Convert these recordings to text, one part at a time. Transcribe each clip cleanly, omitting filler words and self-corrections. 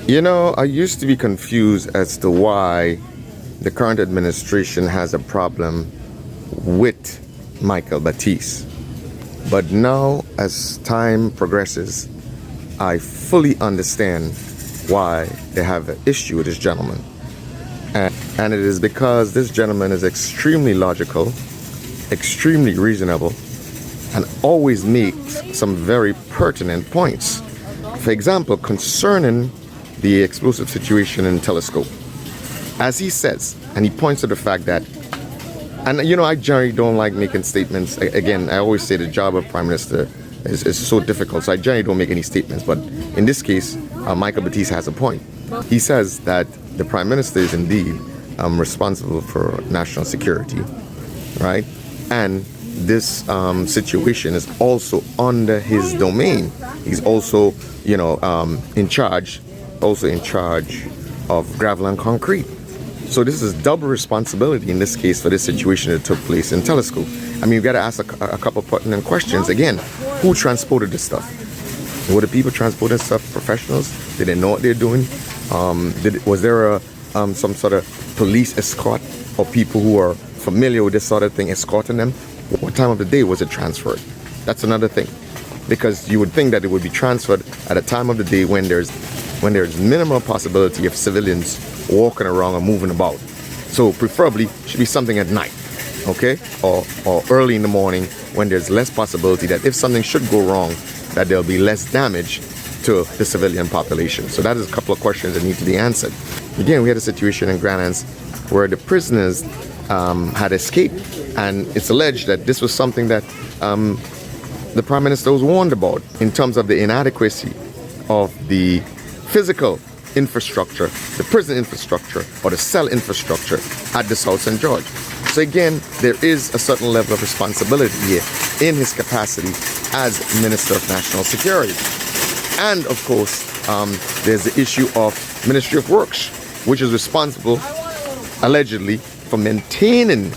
I used to be confused as to why the current administration has a problem with Michael Baptiste. But now, as time progresses, I fully understand why they have an issue with this gentleman. And it is because this gentleman is extremely logical, extremely reasonable, and always makes some very pertinent points. For example, concerning the explosive situation in Telescope, as he says, and he points to the fact that, and I generally don't like making statements. Again, I always say the job of Prime Minister is so difficult, so I generally don't make any statements. But in this case, Michael Baptiste has a point. He says that the Prime Minister is indeed responsible for national security, right? And this situation is also under his domain. He's also, in charge of gravel and concrete. So this is double responsibility in this case for this situation that took place in Telescope. I mean, you've got to ask a couple of pertinent questions. Again, who transported this stuff? Were the people transporting stuff professionals? Did they know what they're doing? Was there some sort of police escort or people who are familiar with this sort of thing escorting them? What time of the day was it transferred? That's another thing. Because you would think that it would be transferred at a time of the day when there's minimal possibility of civilians walking around or moving about. So preferably should be something at night, okay? Or early in the morning when there's less possibility that if something should go wrong, that there'll be less damage to the civilian population. So that is a couple of questions that need to be answered. Again, we had a situation in Grand Anse where the prisoners had escaped, and it's alleged that this was something that the Prime Minister was warned about in terms of the inadequacy of the physical infrastructure, the prison infrastructure, or the cell infrastructure at the South St. George. So again, there is a certain level of responsibility here in his capacity as Minister of National Security. And of course, there's the issue of Ministry of Works, which is responsible, allegedly, for maintaining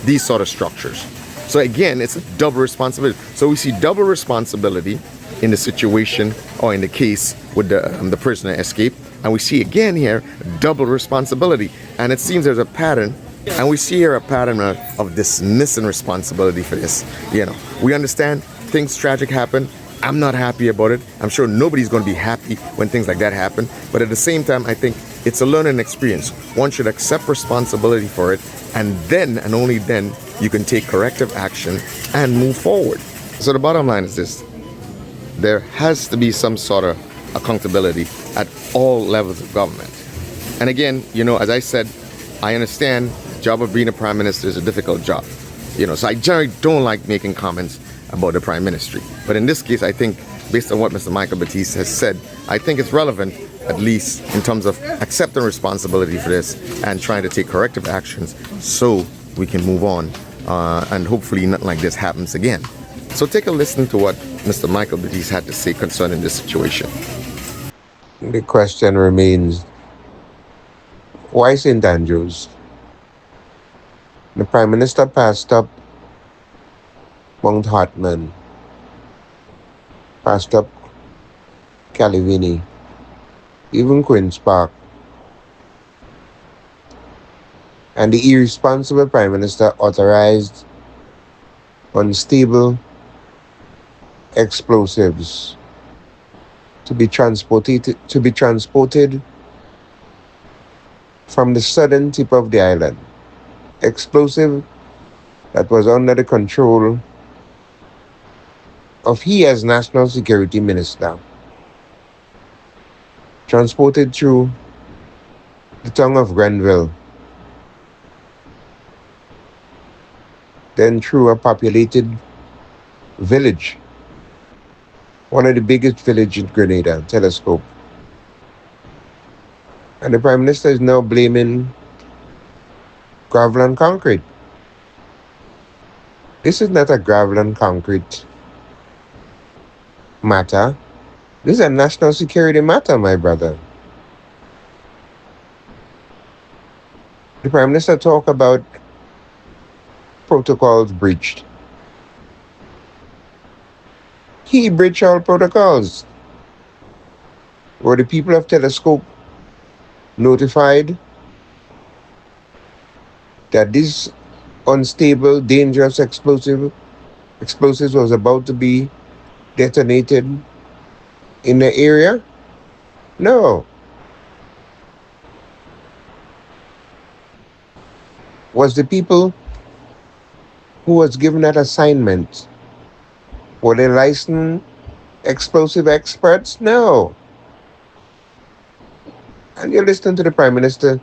these sort of structures. So again, it's a double responsibility. So we see double responsibility in the situation or in the case with the prisoner escape. And we see again here double responsibility. And it seems there's a pattern. And we see here a pattern of dismissing responsibility for this. We understand things tragic happen. I'm not happy about it. I'm sure nobody's going to be happy when things like that happen. But at the same time, I think it's a learning experience. One should accept responsibility for it. And then, and only then, you can take corrective action and move forward. So the bottom line is this. There has to be some sort of accountability at all levels of government. And again, as I said, I understand the job of being a prime minister is a difficult job. So I generally don't like making comments about the prime ministry. But in this case, I think, based on what Mr. Michael Baptiste has said, I think it's relevant, at least in terms of accepting responsibility for this and trying to take corrective actions so we can move on and hopefully nothing like this happens again. So take a listen to what Mr. Michael Baptiste had to say concerning this situation. The question remains, why St. Andrews? The Prime Minister passed up Mount Hartman, passed up Calivini, even Queen's Park. And the irresponsible Prime Minister authorized unstable explosives to be transported from the southern tip of the island. Explosive that was under the control of he as National Security Minister, transported through the tongue of Grenville, then through a populated village, one of the biggest villages in Grenada, Telescope. And the Prime Minister is now blaming gravel and concrete. This is not a gravel and concrete matter. This is a national security matter, my brother. The Prime Minister talked about protocols breached. He breached all protocols. Were the people of Telescope notified that this unstable, dangerous explosives was about to be detonated in the area? No. Was the people who was given that assignment, were they licensed explosive experts? No. And you're listening to the Prime Minister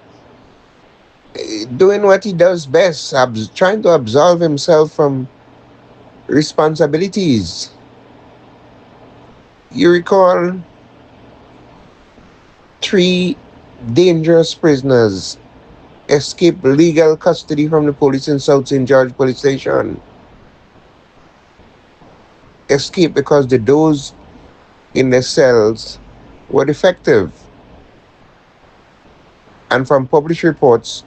doing what he does best, trying to absolve himself from responsibilities. You recall 3 dangerous prisoners escaped legal custody from the police in South St. George Police Station. Escaped because the doors in their cells were defective. And from published reports,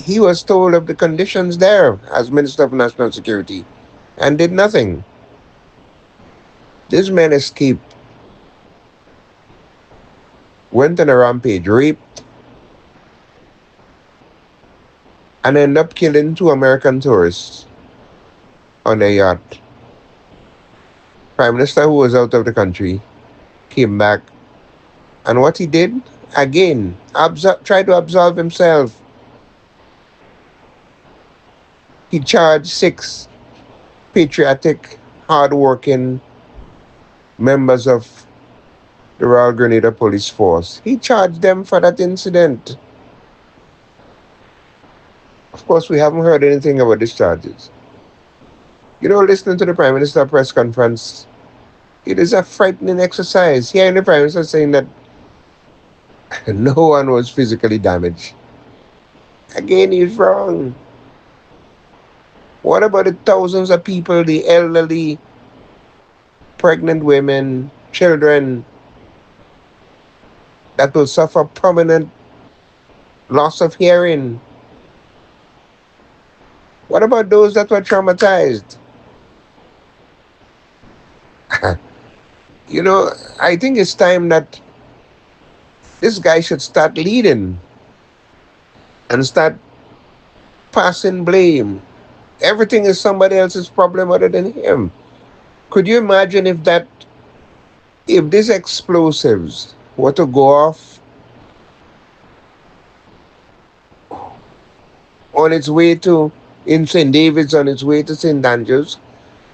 he was told of the conditions there as Minister of National Security and did nothing. This man escaped, went on a rampage, raped, and ended up killing 2 American tourists on a yacht. Prime Minister, who was out of the country, came back, and what he did, again, tried to absolve himself. He charged 6 patriotic, hard-working members of the Royal Grenada Police Force. He charged them for that incident. Of course, we haven't heard anything about these charges. Listening to the Prime Minister press conference, it is a frightening exercise. Hearing the Prime Minister saying that no one was physically damaged. Again, he's wrong. What about the thousands of people, the elderly, pregnant women, children, that will suffer permanent loss of hearing? What about those that were traumatized? I think it's time that this guy should start leading and start passing blame. Everything is somebody else's problem other than him. Could you imagine if these explosives were to go off on its way to in St. David's, on its way to St. Andrews?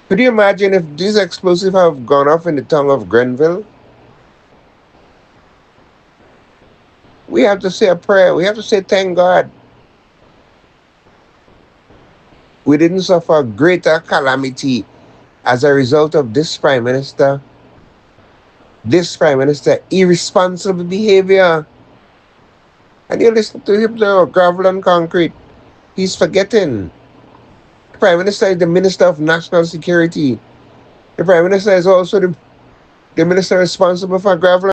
Could you imagine if these explosives have gone off in the town of Grenville? We have to say a prayer. We have to say, thank God. We didn't suffer greater calamity as a result of this Prime Minister irresponsible behavior. And you listen to him now, gravel and concrete. He's forgetting. The Prime Minister is the Minister of National Security. The Prime Minister is also the minister responsible for gravel